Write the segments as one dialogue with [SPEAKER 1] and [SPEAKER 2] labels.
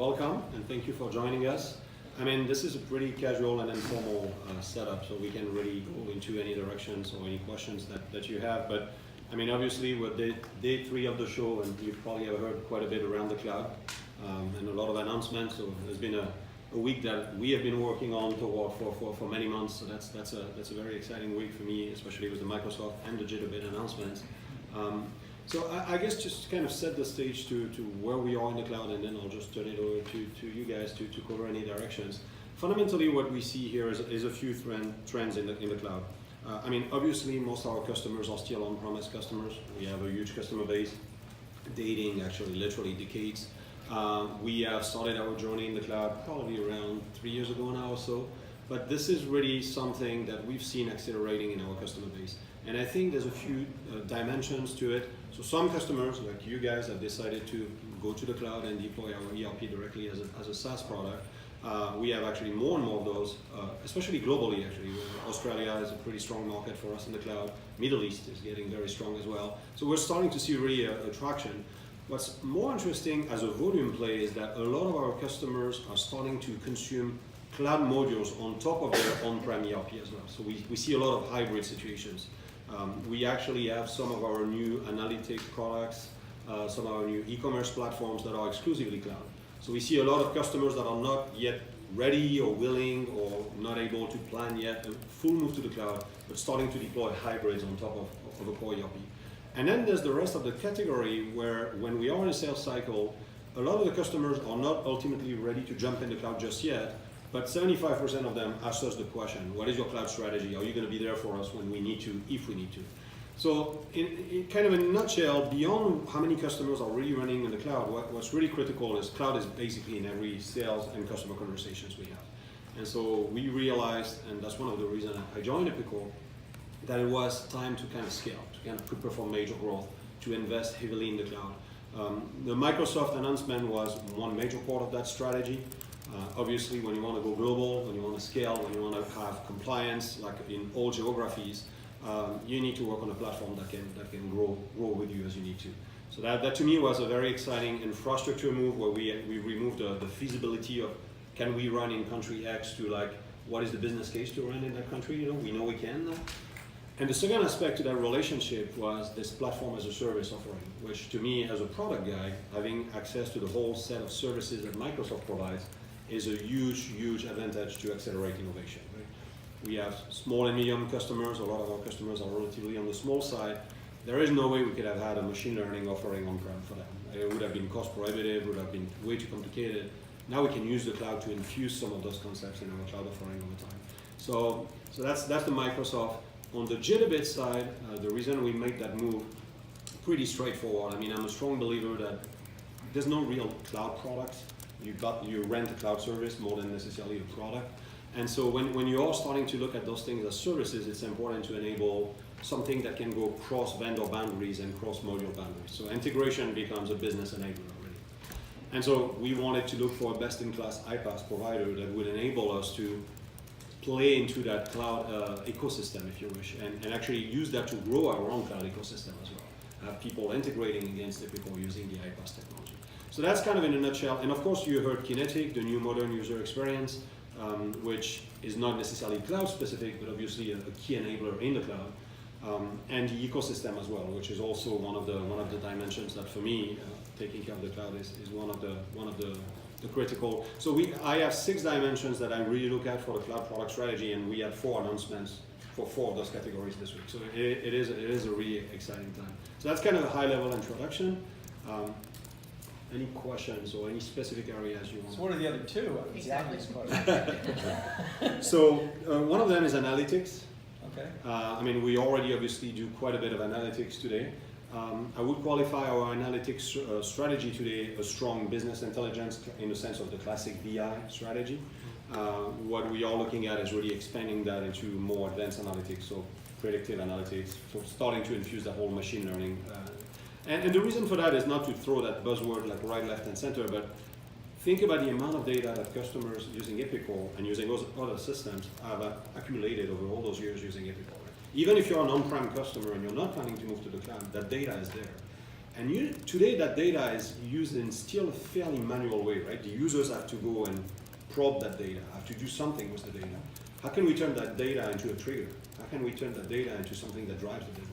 [SPEAKER 1] welcome and thank you for joining us. I mean, this is a pretty casual and informal setup, so we can really go into any directions or any questions that you have. But I mean, obviously, we're day 3 of the show, and you've probably heard quite a bit around the cloud and a lot of announcements. So there's been a week that we have been working on toward for many months. So that's a very exciting week for me, especially with the Microsoft and the Jitterbit announcements. So I guess just to kind of set the stage to where we are in the cloud, and then I'll just turn it over to you guys to cover any directions. Fundamentally, what we see here is a few trends in the cloud. I mean, obviously, most of our customers are still on-premise customers. We have a huge customer base, dating actually literally decades. We have started our journey in the cloud probably around 3 years ago now or so. But this is really something that we've seen accelerating in our customer base. And I think there's a few dimensions to it. So some customers, like you guys, have decided to go to the cloud and deploy our ERP directly as a SaaS product. We have actually more and more of those, especially globally actually. Australia is a pretty strong market for us in the cloud. Middle East is getting very strong as well. So we're starting to see really a traction. What's more interesting as a volume play is that a lot of our customers are starting to consume cloud modules on top of their on-prem ERP as well. So we see a lot of hybrid situations. We actually have some of our new analytics products, some of our new e-commerce platforms that are exclusively cloud. So we see a lot of customers that are not yet ready or willing or not able to plan yet a full move to the cloud, but starting to deploy hybrids on top of a core ERP. And then there's the rest of the category where when we are in a sales cycle, a lot of the customers are not ultimately ready to jump in the cloud just yet, but 75% of them ask us the question, what is your cloud strategy? Are you going to be there for us when we need to, if we need to? So in kind of a nutshell, beyond how many customers are really running in the cloud, what's really critical is cloud is basically in every sales and customer conversations we have. And so we realized, and that's one of the reasons I joined Epicor, that it was time to kind of scale, to kind of prepare for major growth, to invest heavily in the cloud. The Microsoft announcement was one major part of that strategy. Obviously, when you want to go global, when you want to scale, when you want to have compliance, like in all geographies, you need to work on a platform that can grow with you as you need to. So that to me was a very exciting infrastructure move where we removed the feasibility of can we run in country X to like what is the business case to run in that country? You know, we know we can now. And the second aspect to that relationship was this platform as a service offering, which to me as a product guy, having access to the whole set of services that Microsoft provides is a huge advantage to accelerate innovation. Right? We have small and medium customers. A lot of our customers are relatively on the small side. There is no way we could have had a machine learning offering on-prem for them. It would have been cost prohibitive, would have been way too complicated. Now we can use the cloud to infuse some of those concepts in our cloud offering over time. So that's the Microsoft. On the Jitterbit side, the reason we made that move, pretty straightforward. I mean, I'm a strong believer that there's no real cloud products. You rent a cloud service more than necessarily a product. And so when you are starting to look at those things as services, it's important to enable something that can go cross vendor boundaries and cross module boundaries. So integration becomes a business enabler already. And so we wanted to look for a best-in-class iPaaS provider that would enable us to play into that cloud ecosystem, if you wish, and actually use that to grow our own cloud ecosystem as well. Have people integrating against Epicor using the iPaaS technology. So that's kind of in a nutshell. And of course, you heard Kinetic, the new modern user experience, which is not necessarily cloud specific, but obviously a key enabler in the cloud, and the ecosystem as well, which is also one of the dimensions that for me, taking care of the cloud is one of the critical. So I have 6 dimensions that I really look at for the cloud product strategy, and we had 4 announcements for 4 of those categories this week. So it is a really exciting time. So that's kind of a high-level introduction. Any questions or any specific areas you want?
[SPEAKER 2] So what are the other 2?
[SPEAKER 3] Exactly.
[SPEAKER 1] So one of them is analytics.
[SPEAKER 2] Okay.
[SPEAKER 1] I mean, we already obviously do quite a bit of analytics today. I would qualify our analytics strategy today a strong business intelligence in the sense of the classic BI strategy. What we are looking at is really expanding that into more advanced analytics, so predictive analytics, so starting to infuse the whole machine learning. And the reason for that is not to throw that buzzword like right, left, and center, but think about the amount of data that customers using Epicor and using those other systems have accumulated over all those years using Epicor. Even if you're an on-prem customer and you're not planning to move to the cloud, that data is there. And today that data is used in still a fairly manual way, right? The users have to go and probe that data, have to do something with the data. How can we turn that data into a trigger? How can we turn that data into something that drives the business?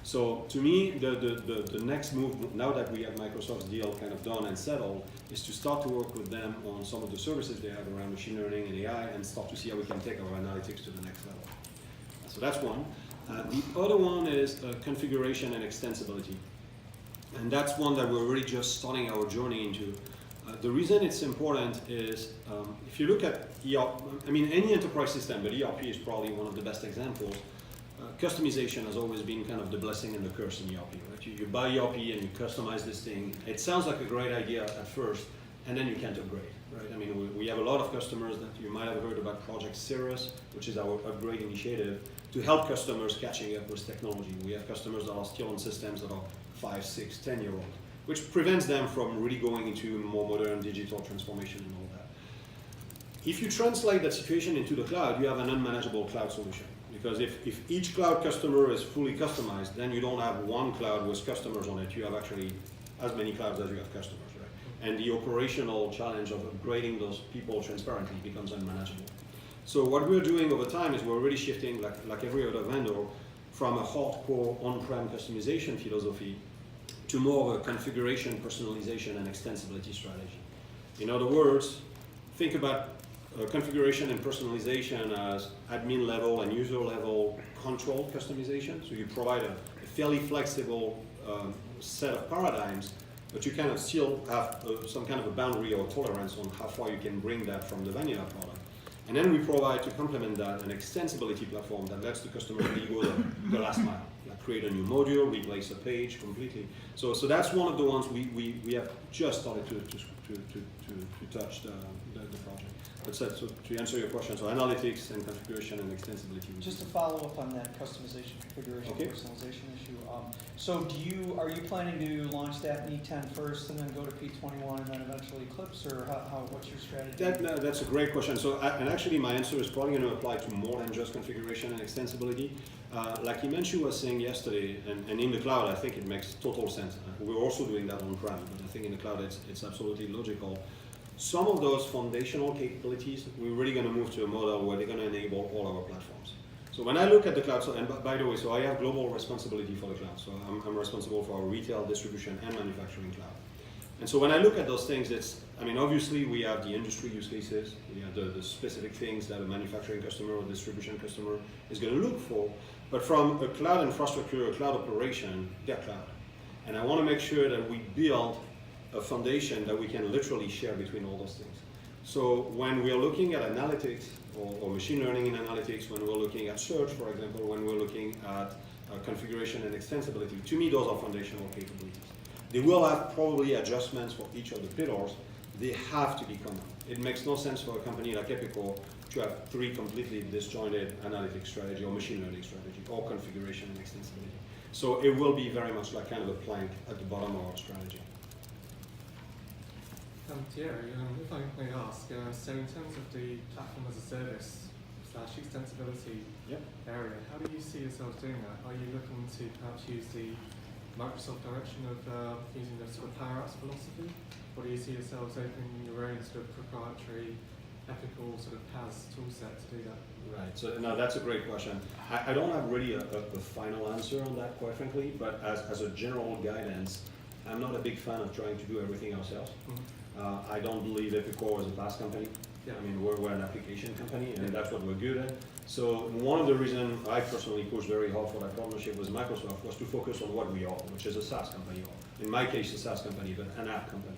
[SPEAKER 1] So to me, the next move, now that we have Microsoft's deal kind of done and settled, is to start to work with them on some of the services they have around machine learning and AI and start to see how we can take our analytics to the next level. So that's one. The other one is configuration and extensibility. And that's one that we're really just starting our journey into. The reason it's important is if you look at ERP, I mean any enterprise system, but ERP is probably one of the best examples. Customization has always been kind of the blessing and the curse in ERP, right? You buy ERP and you customize this thing. It sounds like a great idea at first, and then you can't upgrade, right? I mean, we have a lot of customers that you might have heard about Project Cirrus, which is our upgrade initiative to help customers catching up with technology. We have customers that are still on systems that are 5, 6, 10-year-old, which prevents them from really going into more modern digital transformation and all that. If you translate that situation into the cloud, you have an unmanageable cloud solution. Because if each cloud customer is fully customized, then you don't have one cloud with customers on it. You have actually as many clouds as you have customers, right? And the operational challenge of upgrading those people transparently becomes unmanageable. So what we're doing over time is we're really shifting, like every other vendor, from a hardcore on-prem customization philosophy to more of a configuration, personalization, and extensibility strategy. In other words, think about configuration and personalization as admin level and user level control customization. So you provide a fairly flexible set of paradigms, but you kind of still have some kind of a boundary or tolerance on how far you can bring that from the vanilla product. And then we provide, to complement that, an extensibility platform that lets the customer really go the last mile, like create a new module, replace a page completely. So that's one of the ones we have just started to touch the project. But so to answer your question, so analytics and configuration and extensibility.
[SPEAKER 2] Just to follow up on that customization, configuration, personalization issue. So are you planning to launch that in E10 first and then go to P21 and then eventually Eclipse, or what's your strategy?
[SPEAKER 1] That's a great question. So and actually my answer is probably going to apply to more than just configuration and extensibility. Like Himanshu was saying yesterday, and in the cloud, I think it makes total sense. We're also doing that on-prem, but I think in the cloud it's absolutely logical. Some of those foundational capabilities, we're really going to move to a model where they're going to enable all our platforms. So when I look at the cloud, and by the way, so I have global responsibility for the cloud. So I'm responsible for our retail, distribution, and manufacturing cloud. And so when I look at those things, obviously we have the industry use cases, we have the specific things that a manufacturing customer or distribution customer is going to look for. But from a cloud infrastructure, a cloud operation, they're cloud. And I want to make sure that we build a foundation that we can literally share between all those things. So when we're looking at analytics or machine learning in analytics, when we're looking at search, for example, when we're looking at configuration and extensibility, to me those are foundational capabilities. They will have probably adjustments for each of the pillars. They have to be common. It makes no sense for a company like Epicor to have 3 completely disjointed analytics strategy or machine learning strategy or configuration and extensibility. So it will be very much like kind of a plank at the bottom of our strategy.
[SPEAKER 3] Thierry, if I may ask, so in terms of the platform as a service / extensibility area, how do you see yourselves doing that? Are you looking to perhaps use the Microsoft direction of using the sort of power apps philosophy, or do you see yourselves opening your own sort of proprietary Epicor sort of PaaS toolset to do that?
[SPEAKER 1] Right, so no, that's a great question. I don't have really a final answer on that, quite frankly, but as a general guidance, I'm not a big fan of trying to do everything ourselves. Mm-hmm. I don't believe Epicor is a PaaS company. Yeah. I mean, we're an application company, and that's what we're good at. So one of the reasons I personally pushed very hard for that partnership with Microsoft was to focus on what we are, which is a SaaS company. In my case, a SaaS company, but an app company.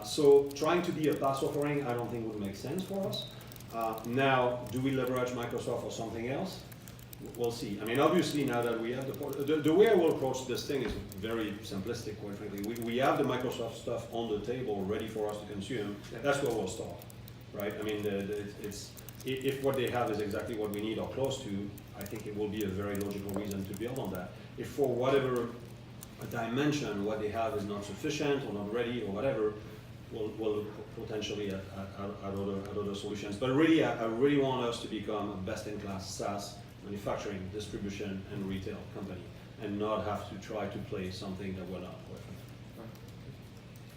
[SPEAKER 1] So trying to be a PaaS offering, I don't think would make sense for us. Now, do we leverage Microsoft or something else? We'll see. I mean, obviously, now that we have the way I will approach this thing is very simplistic, quite frankly. We have the Microsoft stuff on the table ready for us to consume. That's where we'll start, right? I mean, if what they have is exactly what we need or close to, I think it will be a very logical reason to build on that. If for whatever dimension what they have is not sufficient or not ready or whatever, we'll look potentially at other solutions. But really, I really want us to become a best-in-class SaaS manufacturing, distribution, and retail company. and not have to try to play something that we're not with.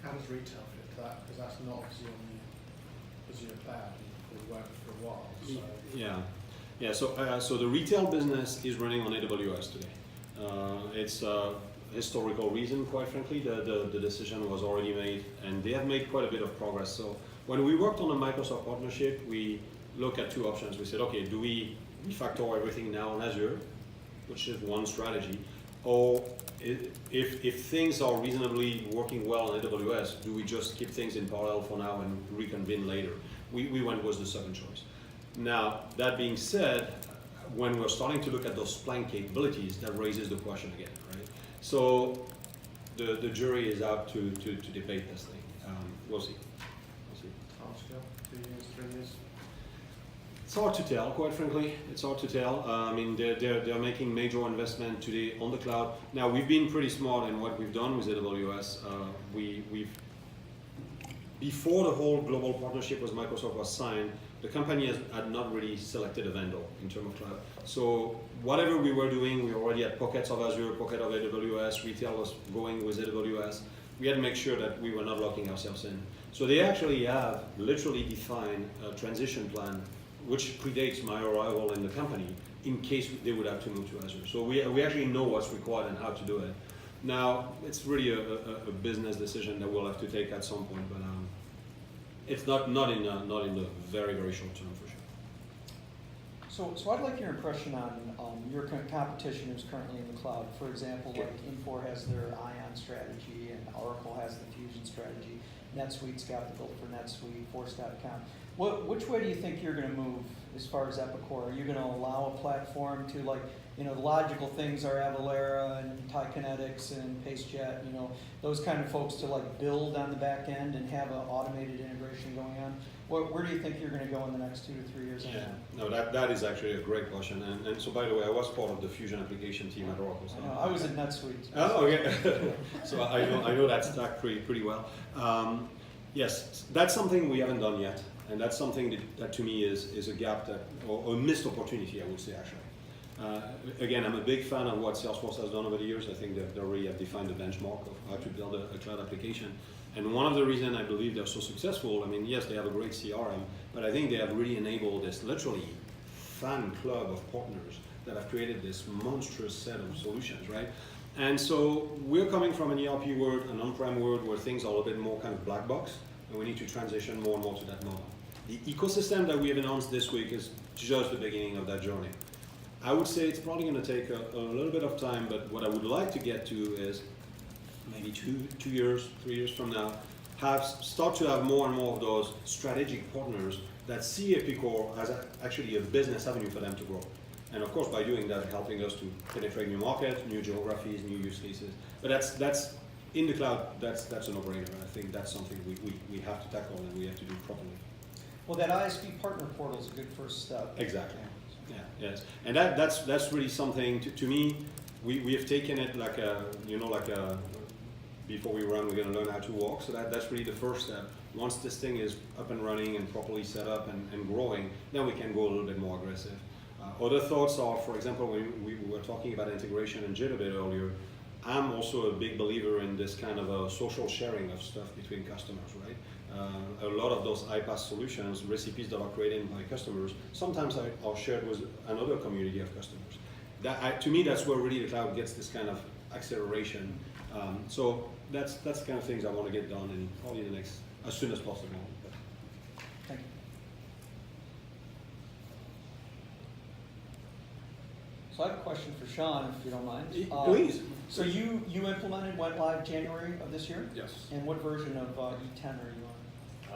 [SPEAKER 4] How does retail fit to that? Because that's not obviously on the Azure cloud. We've worked for a while. So.
[SPEAKER 1] Yeah. So the retail business is running on AWS today. It's a historical reason, quite frankly. The decision was already made, and they have made quite a bit of progress. So when we worked on the Microsoft partnership, we looked at two options. We said, okay, do we refactor everything now on Azure, which is one strategy, or if things are reasonably working well on AWS, do we just keep things in parallel for now and reconvene later? We went with the second choice. Now, that being said, when we're starting to look at those Splunk capabilities, that raises the question again, right? So the jury is out to debate this thing. We'll see.
[SPEAKER 4] Timescale, 2 years, 3 years?
[SPEAKER 1] It's hard to tell, quite frankly. It's hard to tell. I mean, they're making major investment today on the cloud. Now, we've been pretty smart in what we've done with AWS. We've before the whole global partnership with Microsoft was signed, the company had not really selected a vendor in terms of cloud. So whatever we were doing, we already had pockets of Azure, pocket of AWS, retail was going with AWS. We had to make sure that we were not locking ourselves in. So they actually have literally defined a transition plan which predates my arrival in the company in case they would have to move to Azure. So we actually know what's required and how to do it. Now, it's really a business decision that we'll have to take at some point, but it's not in the very, very short term for sure.
[SPEAKER 2] So I'd like your impression on your competition who's currently in the cloud. For example, like Infor has their Ion strategy, and Oracle has the Fusion strategy. NetSuite's got the build for NetSuite, Force.com. Which way do you think you're going to move as far as Epicor? Are you going to allow a platform to, like, the logical things are Avalara and Tykinetics and PaceJet, those kind of folks to like build on the back end and have an automated integration going on? Where do you think you're going to go in the next 2 to 3 years?
[SPEAKER 1] Yeah, no, that is actually a great question. And so, by the way, I was part of the Fusion application team at Oracle. So
[SPEAKER 2] I was at NetSuite.
[SPEAKER 1] Oh, okay. So I know that stack pretty well. Yes, that's something we haven't done yet, and that's something that to me is a gap or a missed opportunity, I would say, actually. Again, I'm a big fan of what Salesforce has done over the years. I think they really have defined the benchmark of how to build a cloud application. And one of the reasons I believe they're so successful, I mean, yes, they have a great CRM, but I think they have really enabled this literally fan club of partners that have created this monstrous set of solutions, right? And so we're coming from an ERP world, an on-prem world where things are a little bit more kind of black box, and we need to transition more and more to that model. The ecosystem that we have announced this week is just the beginning of that journey. I would say it's probably going to take a little bit of time, but what I would like to get to is maybe 2 years, 3 years from now, start to have more and more of those strategic partners that see Epicor as actually a business avenue for them to grow. And of course, by doing that, helping us to penetrate new markets, new geographies, new use cases. But that's in the cloud, that's a no-brainer. I think that's something we have to tackle and we have to do properly.
[SPEAKER 2] Well, that ISV partner portal is a good first step.
[SPEAKER 1] Exactly. Yeah, yes, and that's really something to me. We have taken it like before we run, we're going to learn how to walk. So that's really the first step. Once this thing is up and running and properly set up and growing, then we can go a little bit more aggressive. Other thoughts are, for example, when we were talking about integration and JIT a bit earlier, I'm also a big believer in this kind of a social sharing of stuff between customers, right? A lot of those iPaaS solutions, recipes that are created by customers, sometimes are shared with another community of customers. To me, that's where really the cloud gets this kind of acceleration. So that's the kind of things I want to get done in probably the next, as soon as possible.
[SPEAKER 2] Thank you. So I have a question for Sean, if you don't mind.
[SPEAKER 1] Please.
[SPEAKER 2] So you implemented, went live January of this year?
[SPEAKER 5] Yes.
[SPEAKER 2] And what version of E10 are you on?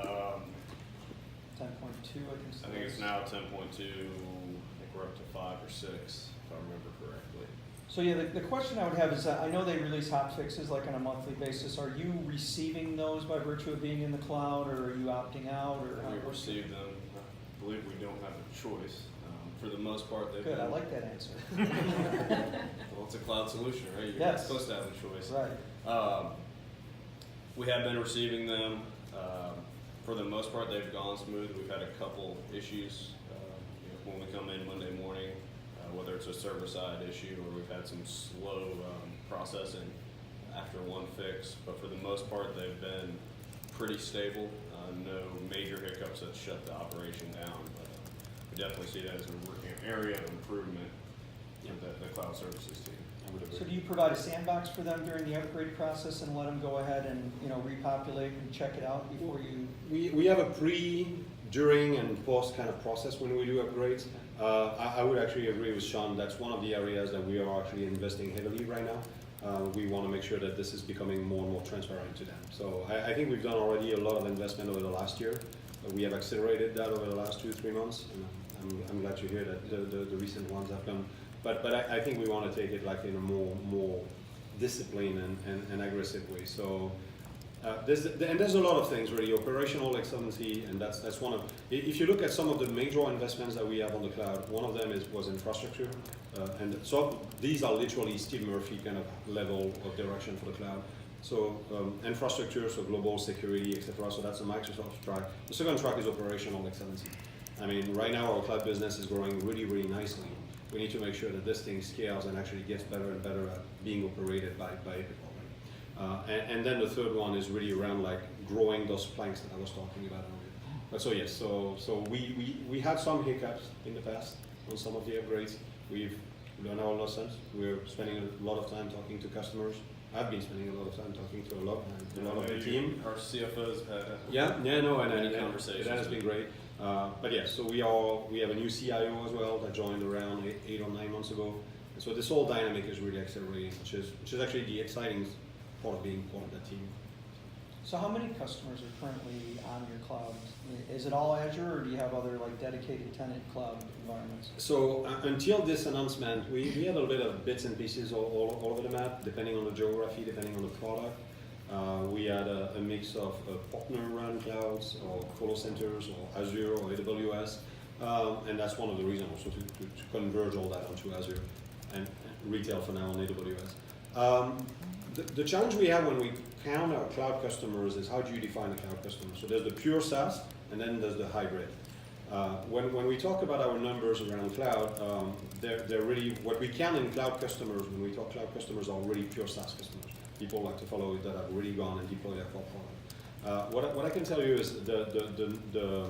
[SPEAKER 2] 10.2, I think.
[SPEAKER 5] I think it's now 10.2. I think we're up to 5 or 6, if I remember correctly.
[SPEAKER 2] So yeah, the question I would have is, I know they release hot fixes like on a monthly basis. Are you receiving those by virtue of being in the cloud, or are you opting out? Or
[SPEAKER 5] We receive them. I believe we don't have a choice. For the most part, they've
[SPEAKER 2] Good,
[SPEAKER 5] been,
[SPEAKER 2] I like that answer.
[SPEAKER 5] well, it's a cloud solution, right? You're
[SPEAKER 2] Yes.
[SPEAKER 5] supposed to have a choice.
[SPEAKER 2] Right.
[SPEAKER 5] We have been receiving them. For the most part, they've gone smooth. We've had a couple issues when we come in Monday morning. whether it's a server-side issue or we've had some slow processing after one fix. But for the most part, they've been pretty stable. No major hiccups that shut the operation down. But we definitely see that as an area of improvement in the cloud services team. I would agree.
[SPEAKER 2] So do you provide a sandbox for them during the upgrade process and let them go ahead and, repopulate and check it out before you?
[SPEAKER 1] We have a pre, during, and post kind of process when we do upgrades. I would actually agree with Sean. That's one of the areas that we are actually investing heavily right now. We want to make sure that this is becoming more and more transparent to them. So I think we've done already a lot of investment over the last year. We have accelerated that over the last 2-3 months, and I'm glad to hear that the recent ones have done. But I think we want to take it like in a more disciplined and aggressive way. So there's a lot of things really, operational excellency, and that's one of. If you look at some of the major investments that we have on the cloud, one of them was infrastructure, and so these are literally Steve Murphy kind of level of direction for the cloud. So infrastructure, so global security, etc. So that's a Microsoft track. The second track is operational excellency. I mean, right now our cloud business is growing really, really nicely. We need to make sure that this thing scales and actually gets better and better at being operated by Epicor. And then the third one is really around like growing those planks that I was talking about earlier. But so yes, so we had some hiccups in the past on some of the upgrades. We've learned our lessons. We're spending a lot of time talking to customers. I've been spending a lot of time talking to a lot of the team.
[SPEAKER 5] Our CFOs have had
[SPEAKER 1] and
[SPEAKER 5] conversations.
[SPEAKER 1] That has been great. But yes, so we have a new CIO as well that joined around 8 or 9 months ago. And so this whole dynamic is really accelerating, which is actually the exciting part of being part of that team.
[SPEAKER 2] So how many customers are currently on your cloud? Is it all Azure, or do you have other like dedicated tenant cloud environments?
[SPEAKER 1] So until this announcement, we had a little bit of bits and pieces all over the map, depending on the geography, depending on the product. We had a mix of partner-run clouds, or colo centers, or Azure, or AWS, and that's one of the reasons also to converge all that onto Azure and retail for now on AWS. The challenge we have when we count our cloud customers is how do you define a cloud customer? So there's the pure SaaS, and then there's the hybrid. When we talk about our numbers around cloud, they're really, what we count in cloud customers, when we talk cloud customers, are really pure SaaS customers. People like to follow it that have really gone and deployed their core product. What I can tell you is the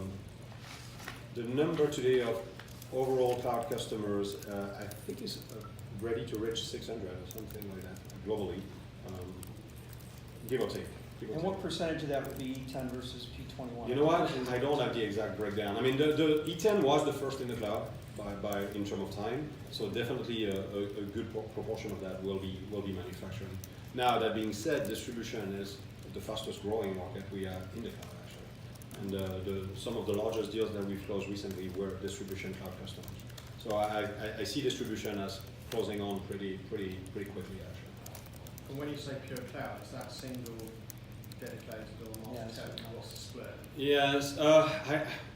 [SPEAKER 1] number today of overall cloud customers, I think is ready to reach 600 or something like that globally, give or take.
[SPEAKER 2] And what percentage of that would be E10 versus P21?
[SPEAKER 1] You know what? I don't have the exact breakdown. I mean, the E10 was the first in the cloud by in terms of time, so definitely a good proportion of that will be manufacturing. Now that being said, distribution is the fastest growing market we have in the cloud actually, and some of the largest deals that we've closed recently were distribution cloud customers. So I see distribution as closing on pretty quickly actually.
[SPEAKER 4] And when you say pure cloud, is that single dedicated or multi-tenant?
[SPEAKER 2] Yes.
[SPEAKER 4] What's the split?
[SPEAKER 1] Yes,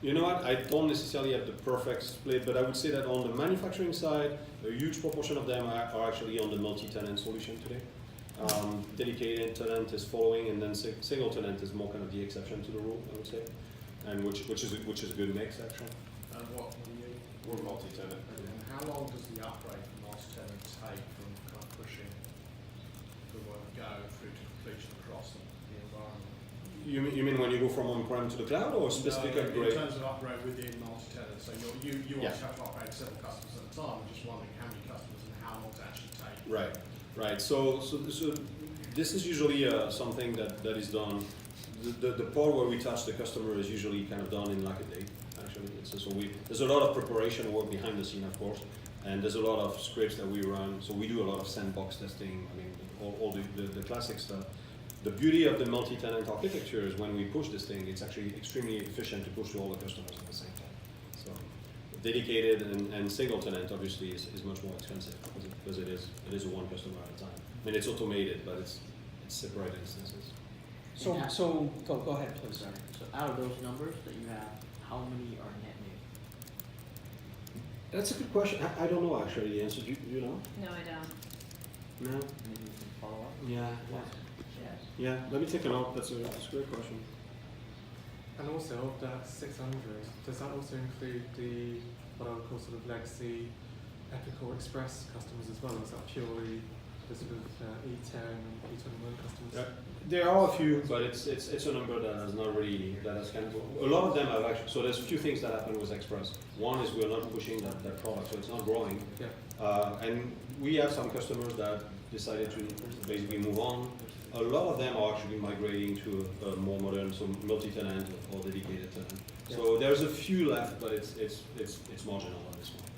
[SPEAKER 1] you know what? I don't necessarily have the perfect split, but I would say that on the manufacturing side, a huge proportion of them are actually on the multi-tenant solution today. Dedicated tenant is following, and then single tenant is more kind of the exception to the rule, I would say, and which is a good mix actually.
[SPEAKER 4] And what will you?
[SPEAKER 5] We're multi-tenant.
[SPEAKER 4] And how long does the upgrade from multi-tenant take from kind of pushing the word go through to completion across the environment?
[SPEAKER 1] You mean when you go from on-prem to the cloud, or specific
[SPEAKER 4] No,
[SPEAKER 1] upgrade?
[SPEAKER 4] in terms of upgrade within multi-tenant, so you
[SPEAKER 1] Yeah.
[SPEAKER 4] also have to upgrade several customers at a time. I'm just wondering how many customers and how long to actually take.
[SPEAKER 1] Right. So this is usually something that is done. The part where we touch the customer is usually kind of done in like a day. Actually, there's a lot of preparation work behind the scene, of course, and there's a lot of scripts that we run. So we do a lot of sandbox testing. I mean, all the classic stuff. The beauty of the multi-tenant architecture is when we push this thing, it's actually extremely efficient to push to all the customers at the same time. So dedicated and single tenant obviously is much more expensive because it is a one customer at a time. I mean, it's automated, but it's separate instances.
[SPEAKER 2] So go ahead, please.
[SPEAKER 6] Sorry. So out of those numbers that you have, how many are net new?
[SPEAKER 1] That's a good question. I don't know actually the answer. Do you know?
[SPEAKER 7] No, I don't.
[SPEAKER 1] No?
[SPEAKER 6] Maybe you can follow up?
[SPEAKER 1] Yeah.
[SPEAKER 6] Yes.
[SPEAKER 1] Yeah. Let me take a note. That's a great question.
[SPEAKER 3] And also of that 600, does that also include the what I would call sort of legacy Epicor Express customers as well? Is that purely the sort of E10 and E21 customers?
[SPEAKER 1] There are a few, but it's a number that has not really, that has kind of, a lot of them have actually, so there's a few things that happen with Express. One is we're not pushing that product, so it's not growing.
[SPEAKER 3] Yeah.
[SPEAKER 1] And we have some customers that decided to basically move on. A lot of them are actually migrating to a more modern, so multi-tenant or dedicated tenant.
[SPEAKER 3] Yeah.
[SPEAKER 1] So there's a few left, but it's marginal at this point.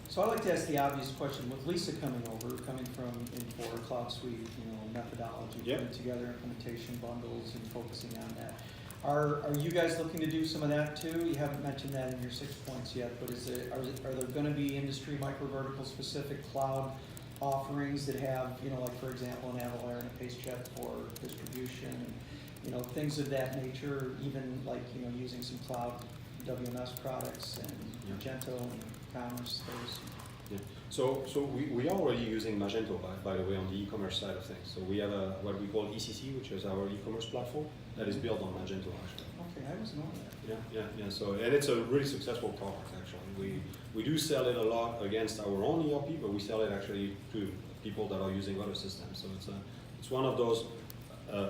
[SPEAKER 2] So I'd like to ask the obvious question, with Lisa coming from Infor, Cloud Suite, methodology,
[SPEAKER 1] Yep.
[SPEAKER 2] putting together implementation bundles and focusing on that. Are you guys looking to do some of that too? You haven't mentioned that in your 6 points yet, but are there gonna be industry micro-vertical specific cloud offerings that have, like for example, an Avalara and a PaceJet for distribution, and, things of that nature, even like, using some cloud WMS products and Magento and commerce space?
[SPEAKER 1] Yeah. So we are already using Magento, by the way, on the e-commerce side of things. So we have what we call ECC, which is our e-commerce platform that is built on Magento, actually.
[SPEAKER 2] Okay, I was knowing that.
[SPEAKER 1] Yeah. So, and it's a really successful product, actually. We do sell it a lot against our own ERP, but we sell it actually to people that are using other systems. So it's one of those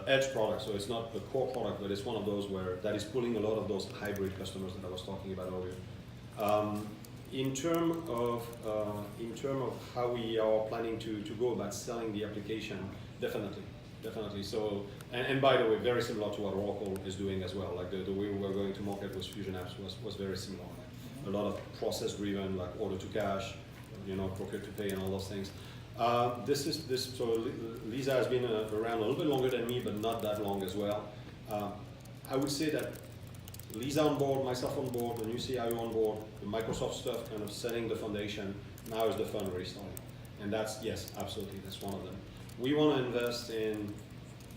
[SPEAKER 1] edge products. So it's not a core product, but it's one of those that is pulling a lot of those hybrid customers that I was talking about earlier. In terms of how we are planning to go about selling the application, definitely. So, and by the way, very similar to what Oracle is doing as well. Like the way we were going to market with Fusion Apps was very similar. Like a lot of process-driven, like order to cash, procure to pay, and all those things. So Lisa has been around a little bit longer than me, but not that long as well. I would say that Lisa on board, myself on board, the new CIO on board, the Microsoft stuff kind of setting the foundation. Now is the fun restarting. And yes, absolutely, that's one of them. We want to invest in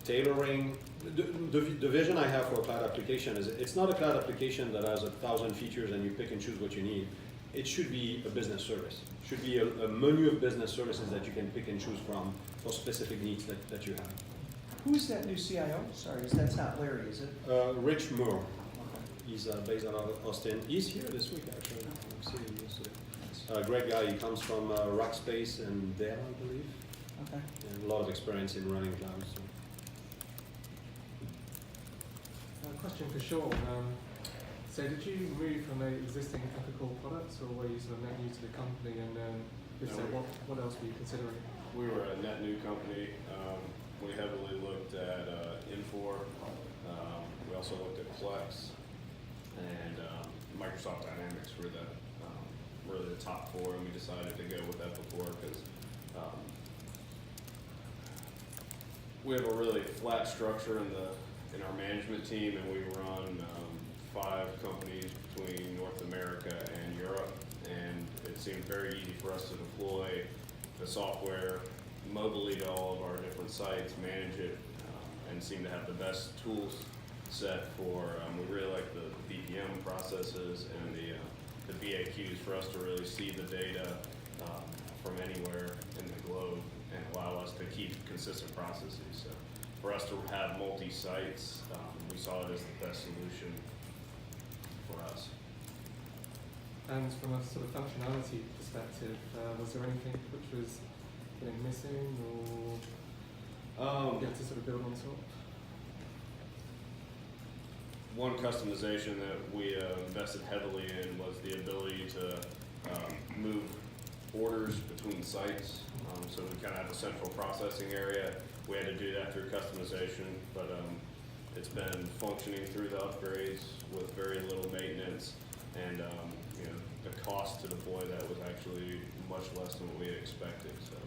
[SPEAKER 1] tailoring. The vision I have for a cloud application is it's not a cloud application that has 1,000 features and you pick and choose what you need. It should be a business service. It should be a menu of business services that you can pick and choose from for specific needs that you have.
[SPEAKER 2] Who's that new CIO? Sorry, that's not Larry, is it?
[SPEAKER 1] Rich Moore. He's based out of Austin. He's here this week, actually. I'm seeing him yesterday. Great guy. He comes from Rackspace and Dell, I believe.
[SPEAKER 2] Okay.
[SPEAKER 1] And a lot of experience in running clouds. So.
[SPEAKER 3] Question for Sean. So did you move from an existing Epicor product, or were you sort of net new to the company? And if so, what else were you considering?
[SPEAKER 5] We were a net new company. We heavily looked at Infor. We also looked at Plex. And Microsoft Dynamics were really the top four, and we decided to go with Epicor because we have a really flat structure in our management team, and we run 5 companies between North America and Europe, and it seemed very easy for us to deploy the software mobily to all of our different sites, manage it, and seem to have the best tools set for, we really like the BPM processes and the BAQs for us to really see the data from anywhere in the globe and allow us to keep consistent processes. So for us to have multi-sites, we saw it as the best solution for us.
[SPEAKER 3] And from a sort of functionality perspective, was there anything which was missing, or you had to sort of build on top?
[SPEAKER 5] One customization that we invested heavily in was the ability to move orders between sites. So we kind of have a central processing area. We had to do that through customization, but it's been functioning through the upgrades with very little maintenance, and the cost to deploy that was actually much less than what we had expected. So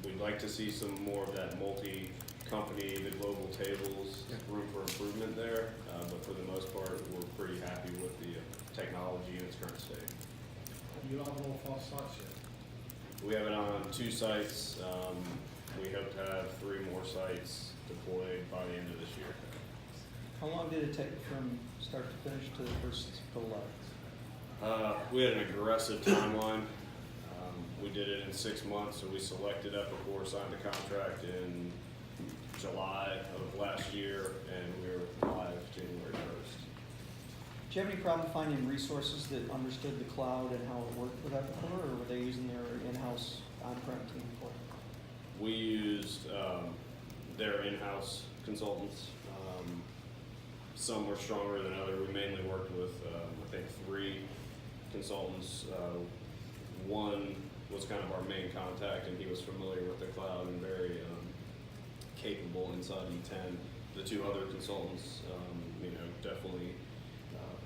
[SPEAKER 5] we'd like to see some more of that multi-company, the global tables, room for improvement there, but for the most part, we're pretty happy with the technology in its current state.
[SPEAKER 4] You don't have all 5 sites yet?
[SPEAKER 5] We have it on 2 sites. We hope to have 3 more sites deployed by the end of this year.
[SPEAKER 2] How long did it take from start to finish to the first go live?
[SPEAKER 5] We had an aggressive timeline. We did it in 6 months, so we selected Epicor, signed the contract in July of last year, and we were live January 1st.
[SPEAKER 2] Do you have any problem finding resources that understood the cloud and how it worked with Epicor, or were they using their in-house on-prem team for it?
[SPEAKER 5] We used their in-house consultants. Some were stronger than others. We mainly worked with, I think, 3 consultants. One was kind of our main contact, and he was familiar with the cloud and very capable inside E10. The 2 other consultants, definitely,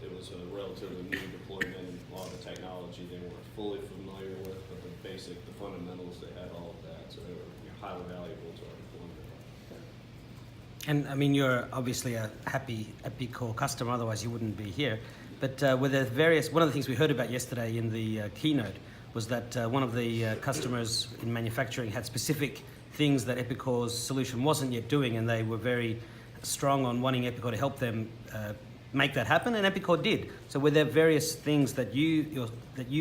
[SPEAKER 5] it was a relatively new deployment, and a lot of the technology they weren't fully familiar with, but the fundamentals, they had all of that, so they were highly valuable to our deployment.
[SPEAKER 7] And I mean, you're obviously a happy Epicor customer, otherwise you wouldn't be here. But were there one of the things we heard about yesterday in the keynote was that one of the customers in manufacturing had specific things that Epicor's solution wasn't yet doing, and they were very strong on wanting Epicor to help them make that happen, and Epicor did. So were there various things that you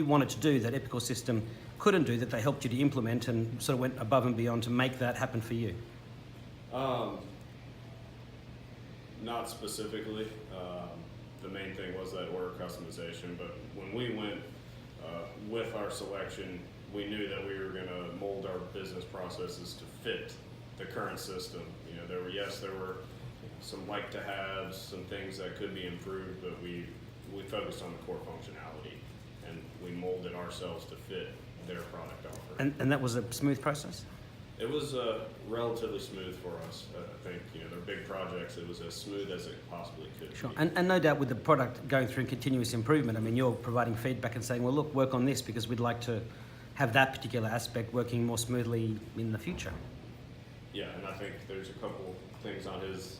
[SPEAKER 7] wanted to do that Epicor's system couldn't do that they helped you to implement and sort of went above and beyond to make that happen for you?
[SPEAKER 5] Not specifically. The main thing was that order customization, but when we went with our selection, we knew that we were going to mold our business processes to fit the current system. There were some like-to-haves, some things that could be improved, but we focused on the core functionality, and we molded ourselves to fit their product offer.
[SPEAKER 7] And that was a smooth process?
[SPEAKER 5] It was relatively smooth for us. I think, they're big projects. It was as smooth as it possibly could
[SPEAKER 7] Sure.
[SPEAKER 5] be.
[SPEAKER 7] And no doubt with the product going through continuous improvement, I mean, you're providing feedback and saying, well, look, work on this because we'd like to have that particular aspect working more smoothly in the future.
[SPEAKER 5] Yeah, and I think there's a couple things on his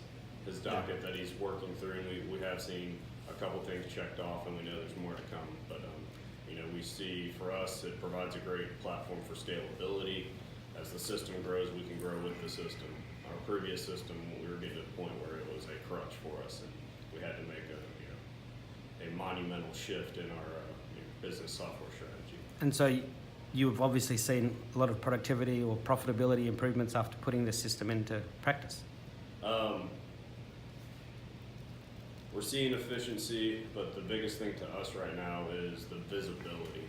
[SPEAKER 5] docket that he's working through, and we have seen a couple things checked off, and we know there's more to come. But we see, for us, it provides a great platform for scalability. As the system grows, we can grow with the system. Our previous system, we were getting to the point where it was a crutch for us, and we had to make a monumental shift in our business software strategy.
[SPEAKER 7] And so you've obviously seen a lot of productivity or profitability improvements after putting this system into practice.
[SPEAKER 5] We're seeing efficiency, but the biggest thing to us right now is the visibility.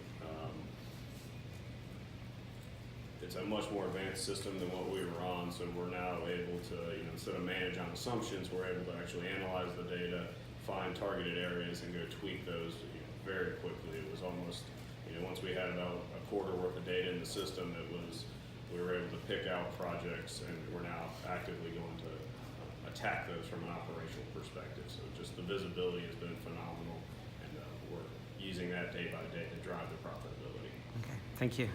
[SPEAKER 5] It's a much more advanced system than what we were on, so we're now able to, instead of manage on assumptions, we're able to actually analyze the data, find targeted areas, and go tweak those very quickly. It was almost, once we had about a quarter worth of data in the system, we were able to pick out projects, and we're now actively going to attack those from an operational perspective. So just the visibility has been phenomenal, and we're using that day by day to drive the profitability.
[SPEAKER 7] Okay, thank you.